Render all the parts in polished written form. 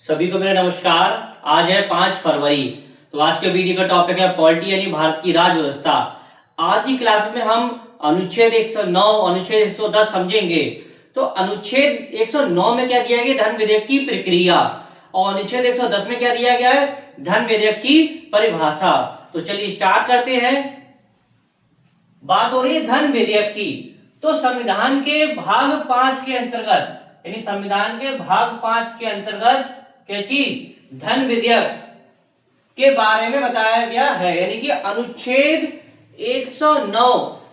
सभी को मेरा नमस्कार। आज है 5 फरवरी। तो आज के वीडियो का टॉपिक है पॉलिटी यानी भारत की राज्य व्यवस्था। आज की क्लास में हम अनुच्छेद 109 अनुच्छेद 110 समझेंगे। तो अनुच्छेद 109 में क्या दिया गया, धन विधेयक की प्रक्रिया, और अनुच्छेद 110 में क्या दिया गया है, धन विधेयक की परिभाषा। तो चलिए स्टार्ट करते हैं। बात हो रही है धन विधेयक की। तो संविधान के भाग 5 के अंतर्गत, यानी संविधान के भाग 5 के अंतर्गत क्या चीज, धन विधेयक के बारे में बताया गया है। यानी कि अनुच्छेद 109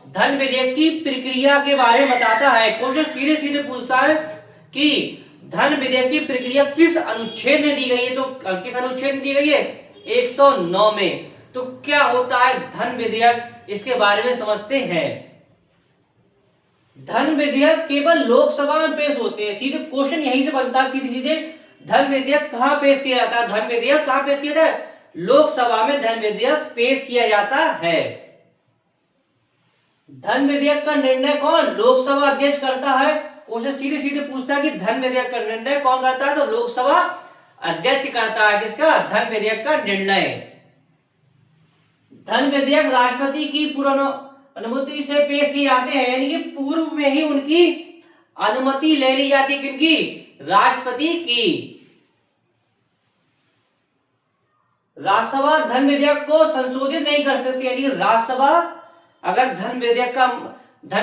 धन विधेयक की प्रक्रिया के बारे में बताता है। क्वेश्चन सीधे सीधे पूछता है कि धन विधेयक की प्रक्रिया किस अनुच्छेद में दी गई है। तो किस अनुच्छेद में दी गई है, 109 में। तो क्या होता है धन विधेयक, इसके बारे में समझते हैं। धन विधेयक केवल लोकसभा में पेश होते हैं। सीधे क्वेश्चन यहीं से बनता है, सीधे सीधे धन विधेयक कहां पेश किया जाता है, धन विधेयक कहां पेश किया जाता है, लोकसभा में धन विधेयक पेश किया जाता है। धन विधेयक का निर्णय कौन, लोकसभा अध्यक्ष करता है। क्वेश्चन सीधे सीधे पूछता है कि धन विधेयक का निर्णय कौन करता है, तो लोकसभा अध्यक्ष करता है। किसका, धन विधेयक का निर्णय। धन विधेयक राष्ट्रपति की पूर्ण अनुमति से पेश किए जाते हैं, यानी कि पूर्व में ही उनकी अनुमति ले ली जाती है। किनकी, राष्ट्रपति की। राज्यसभा धन विधेयक को संशोधित नहीं कर सकती, यानी राज्यसभा अगर धन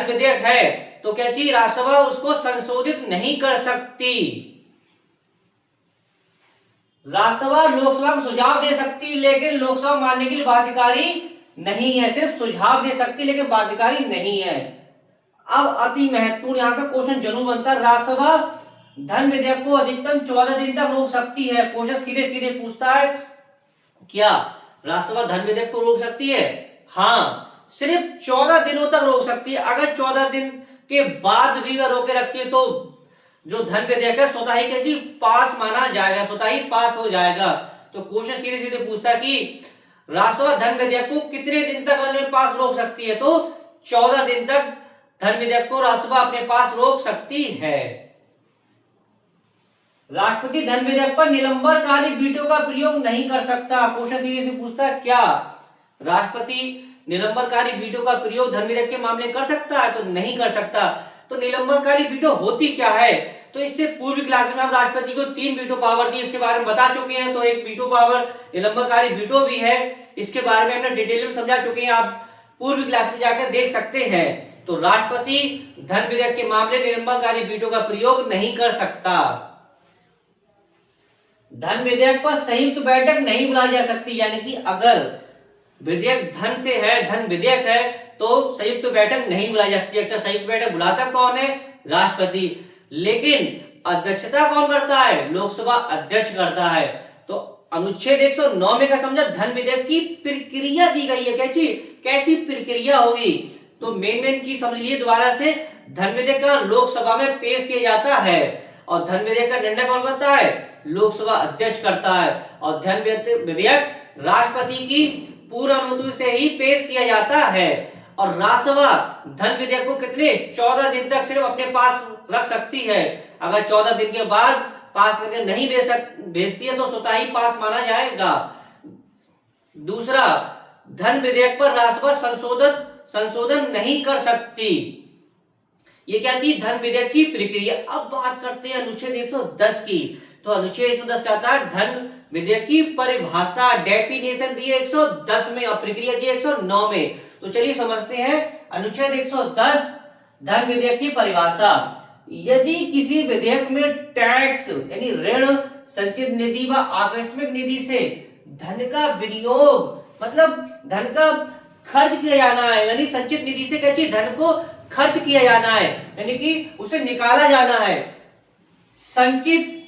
विधेयक है तो क्या चीज, राज्यसभा उसको संशोधित नहीं कर सकती। राज्यसभा लोकसभा को सुझाव दे सकती, लेकिन लोकसभा मानने के लिए बाध्यकारी नहीं है। सिर्फ सुझाव दे सकती लेकिन बाध्यकारी नहीं है। अब अति महत्वपूर्ण यहां से क्वेश्चन जरूर बनता है, राज्यसभा धन विधेयक को अधिकतम 14 दिन तक रोक सकती है। क्वेश्चन सीधे सीधे पूछता है, क्या राज्यसभा धन विधेयक को रोक सकती है? हाँ, सिर्फ 14 दिनों तक रोक सकती है। अगर 14 दिन के बाद भी वह रोके रखती है तो जो धन विधेयक है स्वतः ही क्या चीज, पास माना जाएगा, स्वतः ही पास हो जाएगा। तो क्वेश्चन सीधे सीधे पूछता है कि राज्यसभा धन विधेयक को कितने दिन तक अपने पास रोक सकती है, तो 14 दिन तक धन विधेयक को राज्यसभा अपने पास रोक सकती है। राष्ट्रपति धन विधेयक पर निलंबनकारी वीटो का प्रयोग नहीं कर सकता। क्वेश्चन सीधे से पूछता है, क्या राष्ट्रपति निलंबनकारी वीटो का प्रयोग धन विधेयक के मामले में कर सकता है, तो नहीं कर सकता। तो निलंबनकारी वीटो होती क्या है, तो इससे पूर्व क्लास में हम राष्ट्रपति को 3 वीटो पावर दी, इसके बारे में बता चुके हैं। तो एक वीटो पावर निलंबनकारी वीटो भी है, इसके बारे में हमने डिटेल में समझा चुके हैं, आप पूर्व क्लास में जाकर देख सकते हैं। तो राष्ट्रपति धन विधेयक के मामले निलंबनकारी वीटो का प्रयोग नहीं कर सकता। धन विधेयक पर संयुक्त बैठक नहीं बुलाई जा सकती, यानी कि अगर विधेयक धन से है, धन विधेयक है, तो संयुक्त बैठक नहीं बुलाई जा सकती। अच्छा, संयुक्त बैठक बुलाता कौन है, राष्ट्रपति, लेकिन अध्यक्षता कौन करता है, लोकसभा अध्यक्ष करता है। तो अनुच्छेद 109 में क्या समझा, धन विधेयक की प्रक्रिया दी गई है। कैसी प्रक्रिया होगी, तो मेन चीज समझ लीजिए दोबारा से। धन विधेयक का लोकसभा में पेश किया जाता है और धन विधेयक का निर्णय कौन करता है, लोकसभा अध्यक्ष करता है। और धन विधेयक राष्ट्रपति की पूर्ण अनुमति से ही पेश किया जाता है। और राज्यसभा धन विधेयक को कितने, 14 दिन तक सिर्फ अपने पास रख सकती है। अगर 14 दिन के बाद पास करके नहीं भेजती है तो स्वतः ही पास माना जाएगा। दूसरा, धन विधेयक पर राज्यसभा संशोधन नहीं कर सकती। ये क्या थी, धन विधेयक की प्रक्रिया। अब बात करते हैं अनुच्छेद 110 की। तो अनुच्छेद 110 कहता है धन विधेयक की परिभाषा, डेफिनेशन दी है 110 में और प्रक्रिया दी है 109 में। तो चलिए समझते हैं अनुच्छेद 110 धन विधेयक की परिभाषा। यदि किसी विधेयक में टैक्स यानी ऋण, संचित निधि व आकस्मिक निधि से धन का विनियोग, मतलब धन का खर्च किया जाना है, यानी संचित निधि से क्या चीज, धन को खर्च किया जाना है, यानी कि उसे निकाला जाना है। संचित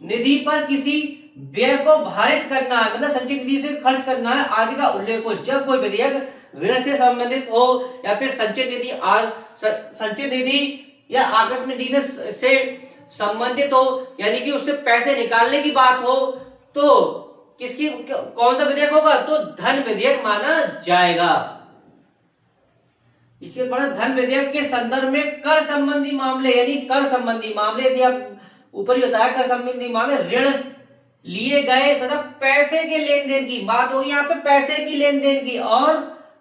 निधि पर किसी व्यय को भारित करना है, मतलब संचित निधि से खर्च करना है आदि का उल्लेख हो। जब कोई विधेयक ऋण से संबंधित हो या फिर संचित निधि या आकस्मिक निधि से संबंधित हो, यानी कि उससे पैसे निकालने की बात हो, तो किसकी कौन सा विधेयक होगा, तो धन विधेयक माना जाएगा। इसके बाद धन विधेयक के संदर्भ में कर संबंधी मामले, यानी कर संबंधी मामले से आप ऊपर ही बताया, कर संबंधी मामले ऋण लिए गए तथा पैसे के लेन देन की बात होगी, यहाँ पे पैसे की लेन देन की, और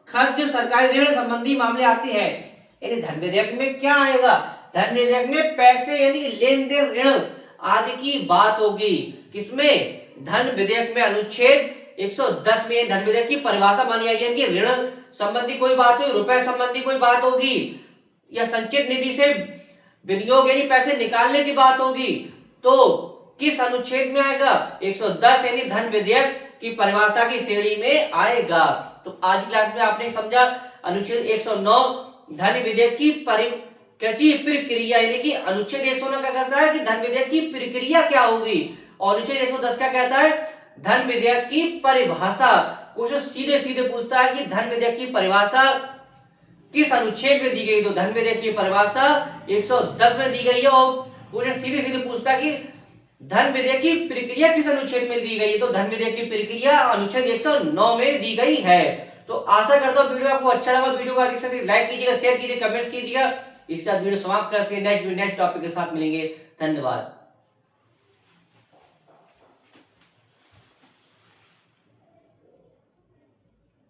खर्च सरकारी ऋण संबंधी मामले आते हैं। यानी धन विधेयक में क्या आएगा, धन विधेयक में पैसे यानी लेन देन ऋण आदि की बात होगी। किसमें, धन विधेयक में अनुच्छेद 110 में धन विधेयक की परिभाषा मानी जाएगी, यानी ऋण संबंधी कोई बात होगी, रुपए संबंधी कोई बात होगी, या संचित निधि से विनियोग यानी पैसे निकालने की बात होगी, तो किस अनुच्छेद में आएगा, 110 यानी धन विधेयक की परिभाषा की श्रेणी में आएगा। तो आज की क्लास में आपने समझा अनुच्छेद 109 धन विधेयक की प्रक्रिया, यानी कि अनुच्छेद 109 क्या कहता है कि धन विधेयक की प्रक्रिया क्या होगी, और अनुच्छेद 110 क्या कहता है, धन विधेयक की परिभाषा। क्वेश्चन सीधे सीधे पूछता है कि धन विधेयक की परिभाषा किस अनुच्छेद में दी गई, तो धन विधेयक की परिभाषा 110 में दी गई है, और क्वेश्चन सीधे सीधे पूछता है कि धन विधेयक की प्रक्रिया किस अनुच्छेद में दी गई है, तो धन विधेयक की प्रक्रिया अनुच्छेद 109 में दी गई है। तो आशा करता हूं वीडियो आपको अच्छा लगा, वीडियो को अधिक से अधिक लाइक कीजिएगा, शेयर कीजिएगा, कमेंट्स कीजिएगा। इसके साथ वीडियो समाप्त करते हैं, नेक्स्ट टॉपिक के साथ मिलेंगे। धन्यवाद।